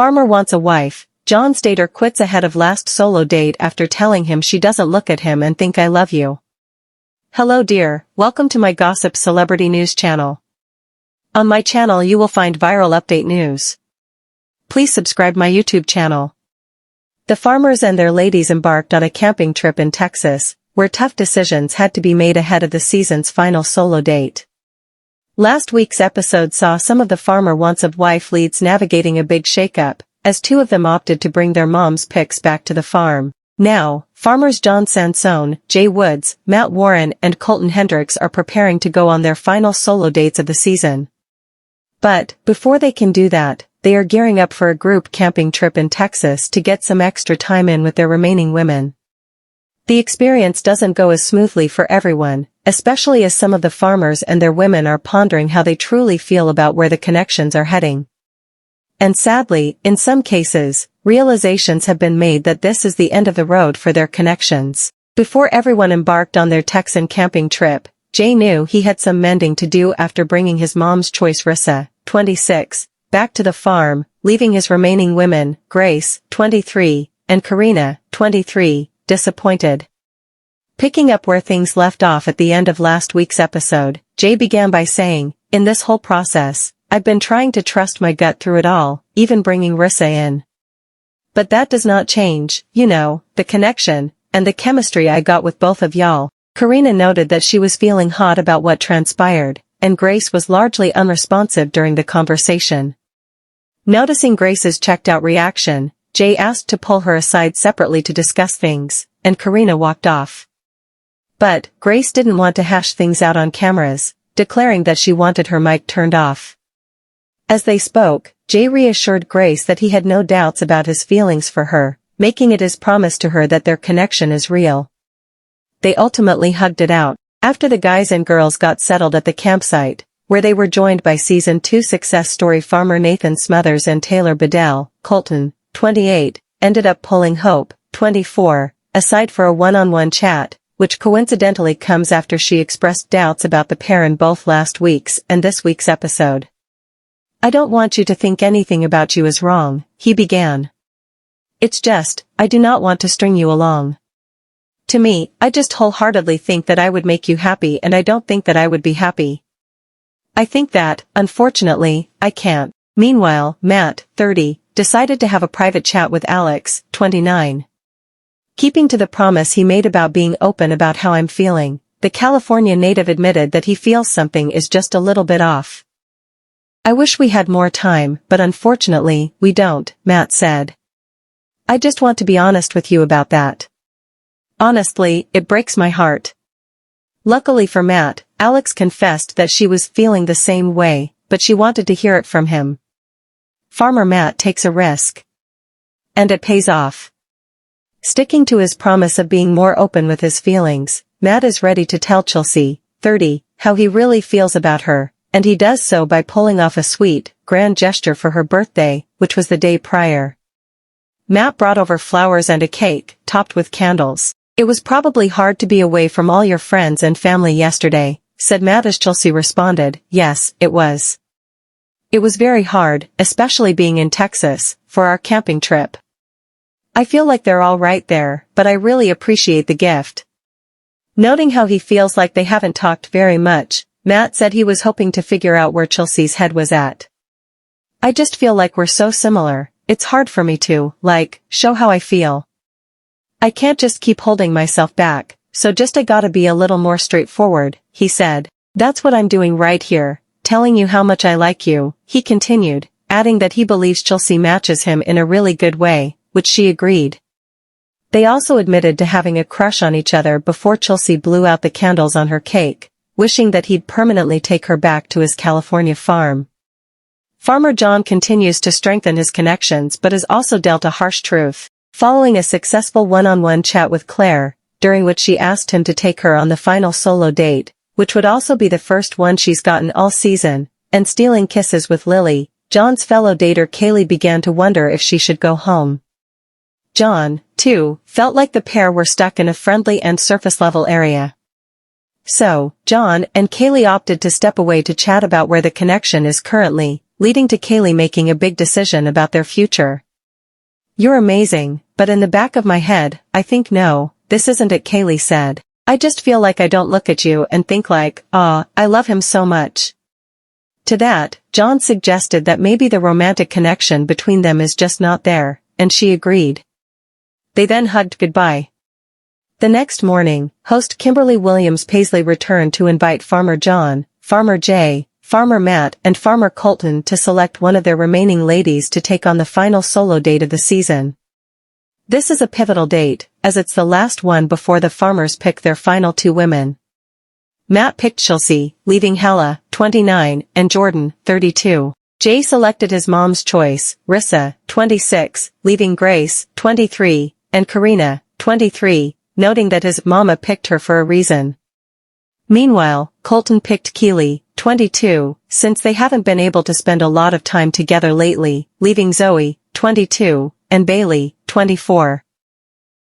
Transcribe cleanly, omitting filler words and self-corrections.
Farmer wants a wife. John's dater quits ahead of last solo date after telling him she doesn't look at him and think I love you. Hello dear, welcome to my gossip celebrity news channel. On my channel you will find viral update news. Please subscribe my YouTube channel. The farmers and their ladies embarked on a camping trip in Texas, where tough decisions had to be made ahead of the season's final solo date. Last week's episode saw some of the farmer wants a wife leads navigating a big shakeup, as two of them opted to bring their mom's pics back to the farm. Now, farmers John Sansone, Jay Woods, Matt Warren and Colton Hendricks are preparing to go on their final solo dates of the season. But, before they can do that, they are gearing up for a group camping trip in Texas to get some extra time in with their remaining women. The experience doesn't go as smoothly for everyone, especially as some of the farmers and their women are pondering how they truly feel about where the connections are heading. And sadly, in some cases, realizations have been made that this is the end of the road for their connections. Before everyone embarked on their Texan camping trip, Jay knew he had some mending to do after bringing his mom's choice Rissa, 26, back to the farm, leaving his remaining women, Grace, 23, and Karina, 23, disappointed. Picking up where things left off at the end of last week's episode, Jay began by saying, "In this whole process, I've been trying to trust my gut through it all, even bringing Rissa in. But that does not change, the connection, and the chemistry I got with both of y'all." Karina noted that she was feeling hot about what transpired, and Grace was largely unresponsive during the conversation. Noticing Grace's checked-out reaction, Jay asked to pull her aside separately to discuss things, and Karina walked off. But, Grace didn't want to hash things out on cameras, declaring that she wanted her mic turned off. As they spoke, Jay reassured Grace that he had no doubts about his feelings for her, making it his promise to her that their connection is real. They ultimately hugged it out. After the guys and girls got settled at the campsite, where they were joined by Season 2 success story farmer Nathan Smothers and Taylor Bedell, Colton, 28, ended up pulling Hope, 24, aside for a one-on-one chat, which coincidentally comes after she expressed doubts about the pair in both last week's and this week's episode. "I don't want you to think anything about you is wrong," he began. "It's just, I do not want to string you along. To me, I just wholeheartedly think that I would make you happy and I don't think that I would be happy. I think that, unfortunately, I can't." Meanwhile, Matt, 30, decided to have a private chat with Alex, 29. Keeping to the promise he made about being open about how I'm feeling, the California native admitted that he feels something is just a little bit off. "I wish we had more time, but unfortunately, we don't," Matt said. "I just want to be honest with you about that. Honestly, it breaks my heart." Luckily for Matt, Alex confessed that she was feeling the same way, but she wanted to hear it from him. Farmer Matt takes a risk. And it pays off. Sticking to his promise of being more open with his feelings, Matt is ready to tell Chelsea, 30, how he really feels about her, and he does so by pulling off a sweet, grand gesture for her birthday, which was the day prior. Matt brought over flowers and a cake, topped with candles. "It was probably hard to be away from all your friends and family yesterday," said Matt as Chelsea responded, "Yes, it was. It was very hard, especially being in Texas, for our camping trip. I feel like they're all right there, but I really appreciate the gift." Noting how he feels like they haven't talked very much, Matt said he was hoping to figure out where Chelsea's head was at. "I just feel like we're so similar, it's hard for me to, show how I feel. I can't just keep holding myself back, so I gotta be a little more straightforward," he said. "That's what I'm doing right here, telling you how much I like you," he continued, adding that he believes Chelsea matches him in a really good way, which she agreed. They also admitted to having a crush on each other before Chelsea blew out the candles on her cake, wishing that he'd permanently take her back to his California farm. Farmer John continues to strengthen his connections but is also dealt a harsh truth. Following a successful one-on-one chat with Claire, during which she asked him to take her on the final solo date, which would also be the first one she's gotten all season, and stealing kisses with Lily, John's fellow dater Kaye began to wonder if she should go home. John, too, felt like the pair were stuck in a friendly and surface-level area. So, John and Kaye opted to step away to chat about where the connection is currently, leading to Kaye making a big decision about their future. You're amazing, but in the back of my head, I think no, this isn't it, Kaye said. I just feel like I don't look at you and think like, I love him so much. To that, John suggested that maybe the romantic connection between them is just not there, and she agreed. They then hugged goodbye. The next morning, host Kimberly Williams Paisley returned to invite Farmer John, Farmer Jay, Farmer Matt and Farmer Colton to select one of their remaining ladies to take on the final solo date of the season. This is a pivotal date, as it's the last one before the farmers pick their final 2 women. Matt picked Chelsea, leaving Hella, 29, and Jordan, 32. Jay selected his mom's choice, Rissa, 26, leaving Grace, 23, and Karina, 23, noting that his mama picked her for a reason. Meanwhile, Colton picked Kaye, 22, since they haven't been able to spend a lot of time together lately, leaving Zoe, 22, and Bailey, 24.